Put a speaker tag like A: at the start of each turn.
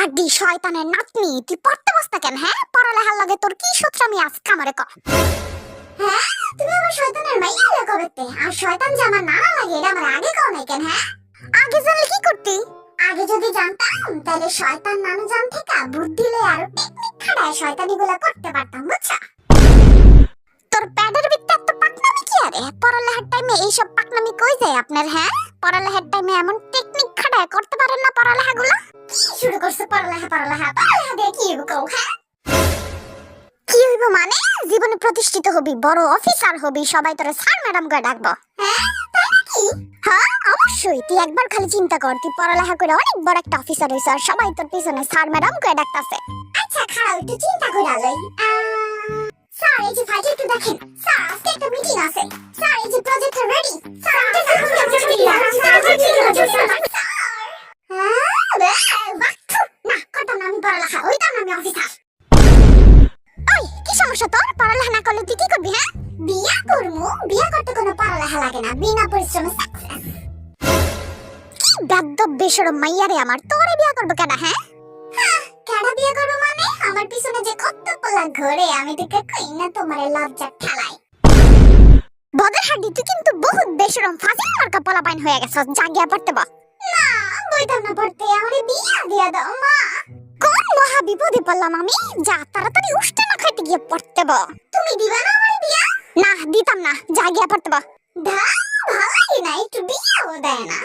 A: হাড্ডি শয়তানের নাতনি, তুই পড়তে বসতা কেন? হ্যাঁ, পড়ালেখার লাগে তোর কি সূত্রামি আজকে আমারে ক। হ্যাঁ, তুমি আমার শয়তানের মাইয়া কবেতে? আর শয়তান যে আমার নানা লাগে এটা আমার আগে কও নাই কেন? হ্যাঁ, আগে জানলে কি করতি? আগে যদি জানতাম তাহলে শয়তান নানু জান থেকে বুদ্ধি লয়ে আরো টেকনিক খাটায় শয়তানিগুলো করতে পারতাম, বুঝছা? তোর প্যাডের ভিতরে এত পাকনামি কি আরে? পড়ালেখার টাইমে এইসব পাকনামি কই যায় আপনার? হ্যাঁ, পড়ালেখার টাইমে এমন টেকনিক খাটায় করতে পারেন না পড়ালেখাগুলো? কি শুরু করছে পড়ালেখা দিয়ে কি হইব কও? হ্যাঁ, কি হইব মানে? জীবনে প্রতিষ্ঠিত হবি, বড় অফিসার হবি, সবাই তোরে স্যার ম্যাডাম করে ডাকবো। হ্যাঁ, তাই নাকি? হ্যাঁ, অবশ্যই। তুই একবার খালি চিন্তা কর, তুই পড়ালেখা করে অনেক বড় একটা অফিসার হইছ আর সবাই তোর পিছনে স্যার ম্যাডাম করে ডাকতাছে। আচ্ছা খারাপ, একটু চিন্তা করে লই। স্যার, এই যে ফাইলটা একটু দেখেন। স্যার, আজকে একটা মিটিং আছে। স্যার, এই যে প্রজেক্টটা রেডি। স্যার, না করতাম না আমি পড়ালেখা, ওইতাম না আমি অফিসার। ওই কি সমস্যা তোর? পড়ালেখা না করলে তুই কি করবি? হ্যাঁ, বিয়া করমু। বিয়া করতে কোনো পড়ালেখা লাগে না, বিনা পরিশ্রমে সাকসেস। কি বেদ্দব বেশরম মাইয়া রে আমার, তোরে বিয়া করবো কেডা? হ্যাঁ, কেডা বিয়া করবো মানে? আমার পিছনে যে কত পোলা ঘরে, আমি তোকে কই না তোমারে লজ্জা ঠেলাই। বদের হাড্ডি, তুই কিন্তু বহুত বেশরম ফাজিল মার্কা পোলা বাইন হয়ে গেছস। জাগিয়া পড়তে বা। না, বইতাম না পড়তে, আমারে বিয়া দিয়া দাও মা। কোন মহা বিপদে পড়লাম আমি? যা তাড়াতাড়ি উষ্টা না খাইতে গিয়ে পড়তে বা। তুমি দিবা না আমারে বিয়া? না, দিতাম না, জাগিয়া পড়তে বা। ভালোই না, একটু বিয়াও দেয় না।